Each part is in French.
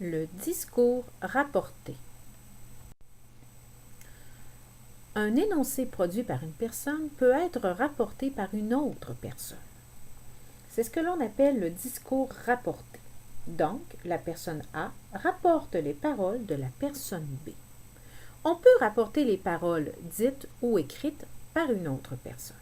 Le discours rapporté. Un énoncé produit par une personne peut être rapporté par une autre personne. C'est ce que l'on appelle le discours rapporté. Donc, la personne A rapporte les paroles de la personne B. On peut rapporter les paroles dites ou écrites par une autre personne.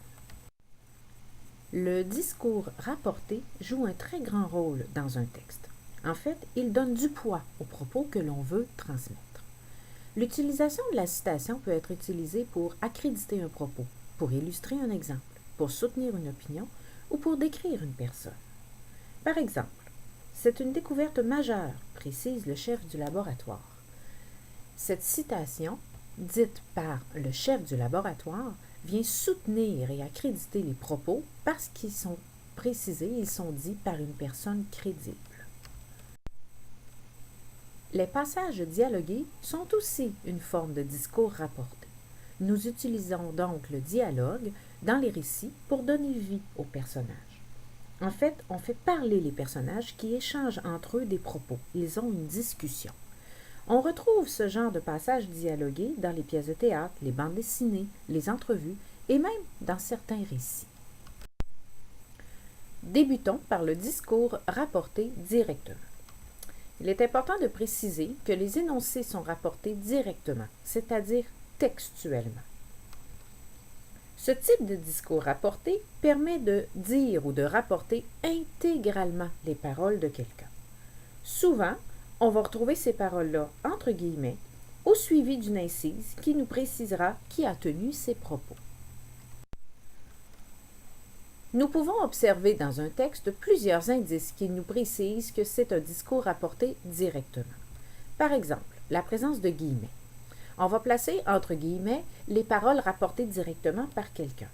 Le discours rapporté joue un très grand rôle dans un texte. En fait, il donne du poids aux propos que l'on veut transmettre. L'utilisation de la citation peut être utilisée pour accréditer un propos, pour illustrer un exemple, pour soutenir une opinion ou pour décrire une personne. Par exemple, c'est une découverte majeure, précise le chef du laboratoire. Cette citation, dite par le chef du laboratoire, vient soutenir et accréditer les propos parce qu'ils sont précisés, ils sont dits par une personne crédible. Les passages dialogués sont aussi une forme de discours rapporté. Nous utilisons donc le dialogue dans les récits pour donner vie aux personnages. En fait, on fait parler les personnages qui échangent entre eux des propos. Ils ont une discussion. On retrouve ce genre de passages dialogués dans les pièces de théâtre, les bandes dessinées, les entrevues et même dans certains récits. Débutons par le discours rapporté directement. Il est important de préciser que les énoncés sont rapportés directement, c'est-à-dire textuellement. Ce type de discours rapporté permet de dire ou de rapporter intégralement les paroles de quelqu'un. Souvent, on va retrouver ces paroles-là entre guillemets ou suivies d'une incise qui nous précisera qui a tenu ces propos. Nous pouvons observer dans un texte plusieurs indices qui nous précisent que c'est un discours rapporté directement. Par exemple, la présence de guillemets. On va placer entre guillemets les paroles rapportées directement par quelqu'un.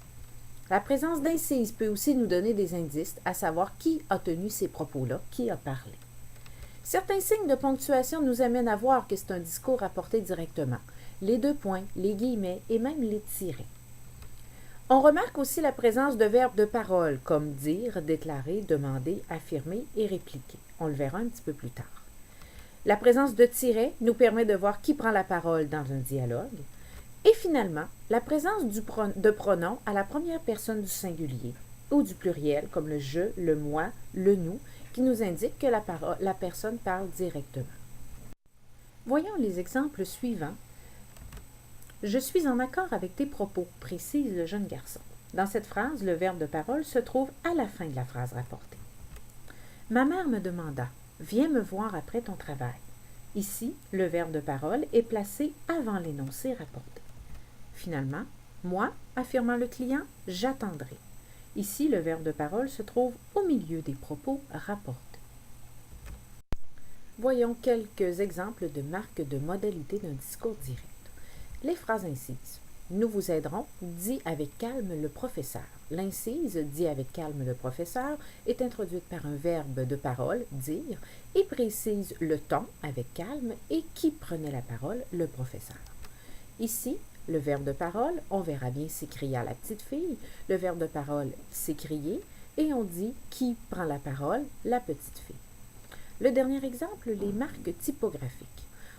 La présence d'incises peut aussi nous donner des indices à savoir qui a tenu ces propos-là, qui a parlé. Certains signes de ponctuation nous amènent à voir que c'est un discours rapporté directement. Les deux points, les guillemets et même les tirets. On remarque aussi la présence de verbes de parole comme dire, déclarer, demander, affirmer et répliquer. On le verra un petit peu plus tard. La présence de tirets nous permet de voir qui prend la parole dans un dialogue. Et finalement, la présence de pronoms à la première personne du singulier ou du pluriel comme le je, le moi, le nous, qui nous indique que la personne parle directement. Voyons les exemples suivants. Je suis en accord avec tes propos, précise le jeune garçon. Dans cette phrase, le verbe de parole se trouve à la fin de la phrase rapportée. Ma mère me demanda « Viens me voir après ton travail ». Ici, le verbe de parole est placé avant l'énoncé rapporté. Finalement, moi, affirmant le client, j'attendrai. Ici, le verbe de parole se trouve au milieu des propos rapportés. Voyons quelques exemples de marques de modalité d'un discours direct. Les phrases incises. Nous vous aiderons, dit avec calme le professeur. L'incise, dit avec calme le professeur, est introduite par un verbe de parole, dire, et précise le ton, avec calme, et qui prenait la parole, le professeur. Ici, le verbe de parole, on verra bien s'écria la petite fille, le verbe de parole, s'écrier, et on dit qui prend la parole, la petite fille. Le dernier exemple, les marques typographiques.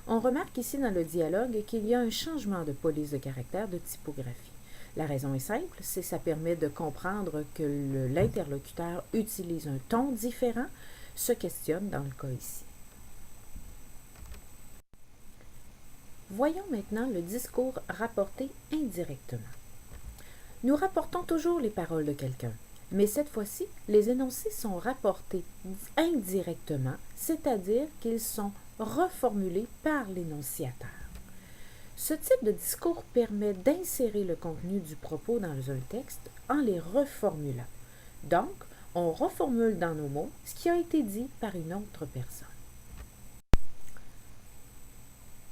On remarque ici dans le dialogue qu'il y a un changement de police de caractère de typographie. La raison est simple, c'est que ça permet de comprendre que l'interlocuteur utilise un ton différent, se questionne dans le cas ici. Voyons maintenant le discours rapporté indirectement. Nous rapportons toujours les paroles de quelqu'un, mais cette fois-ci, les énoncés sont rapportés indirectement, c'est-à-dire qu'ils sont reformulés par l'énonciateur. Ce type de discours permet d'insérer le contenu du propos dans un texte en les reformulant. Donc, on reformule dans nos mots ce qui a été dit par une autre personne.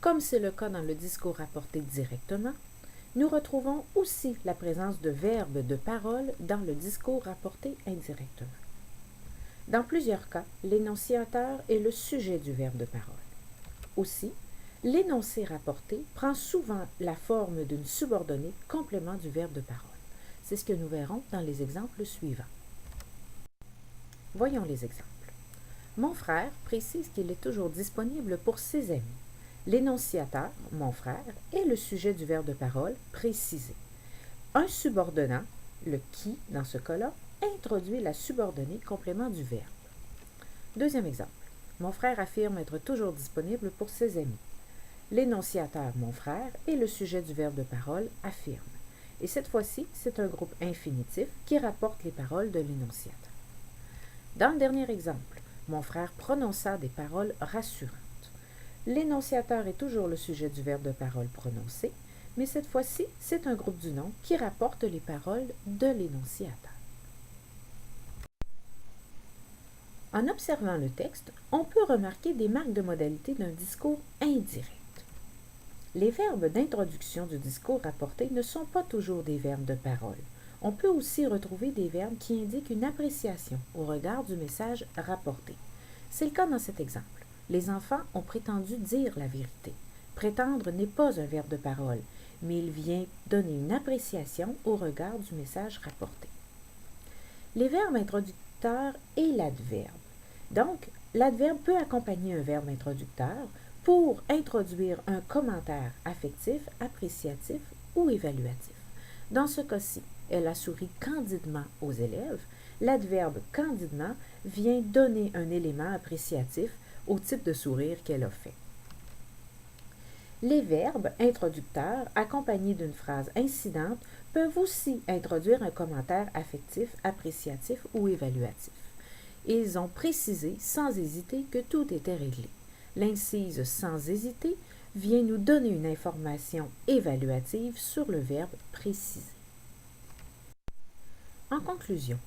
Comme c'est le cas dans le discours rapporté directement, nous retrouvons aussi la présence de verbes de parole dans le discours rapporté indirectement. Dans plusieurs cas, l'énonciateur est le sujet du verbe de parole. Aussi, l'énoncé rapporté prend souvent la forme d'une subordonnée complément du verbe de parole. C'est ce que nous verrons dans les exemples suivants. Voyons les exemples. Mon frère précise qu'il est toujours disponible pour ses amis. L'énonciateur, mon frère, est le sujet du verbe de parole précisé. Un subordonnat, le qui dans ce cas-là, introduit la subordonnée complément du verbe. Deuxième exemple. Mon frère affirme être toujours disponible pour ses amis. L'énonciateur, mon frère, est le sujet du verbe de parole affirme. Et cette fois-ci, c'est un groupe infinitif qui rapporte les paroles de l'énonciateur. Dans le dernier exemple, mon frère prononça des paroles rassurantes. L'énonciateur est toujours le sujet du verbe de parole prononcé, mais cette fois-ci, c'est un groupe du nom qui rapporte les paroles de l'énonciateur. En observant le texte, on peut remarquer des marques de modalité d'un discours indirect. Les verbes d'introduction du discours rapporté ne sont pas toujours des verbes de parole. On peut aussi retrouver des verbes qui indiquent une appréciation au regard du message rapporté. C'est le cas dans cet exemple. Les enfants ont prétendu dire la vérité. Prétendre n'est pas un verbe de parole, mais il vient donner une appréciation au regard du message rapporté. Les verbes introducteurs et l'adverbe. Donc, l'adverbe peut accompagner un verbe introducteur pour introduire un commentaire affectif, appréciatif ou évaluatif. Dans ce cas-ci, elle a souri candidement aux élèves. L'adverbe candidement vient donner un élément appréciatif au type de sourire qu'elle a fait. Les verbes introducteurs accompagnés d'une phrase incidente peuvent aussi introduire un commentaire affectif, appréciatif ou évaluatif. Ils ont précisé sans hésiter que tout était réglé. L'incise sans hésiter vient nous donner une information évaluative sur le verbe précisé. En conclusion,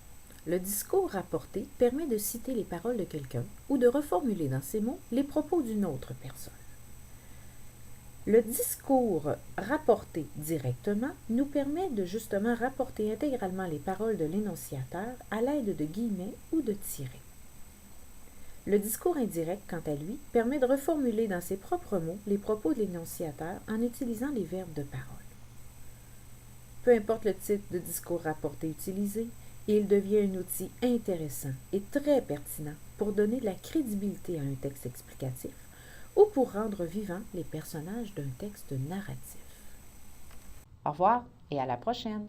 le discours rapporté permet de citer les paroles de quelqu'un ou de reformuler dans ces mots les propos d'une autre personne. Le discours rapporté directement nous permet de justement rapporter intégralement les paroles de l'énonciateur à l'aide de guillemets ou de tirets. Le discours indirect, quant à lui, permet de reformuler dans ses propres mots les propos de l'énonciateur en utilisant les verbes de parole. Peu importe le type de discours rapporté utilisé, il devient un outil intéressant et très pertinent pour donner de la crédibilité à un texte explicatif ou pour rendre vivants les personnages d'un texte narratif. Au revoir et à la prochaine!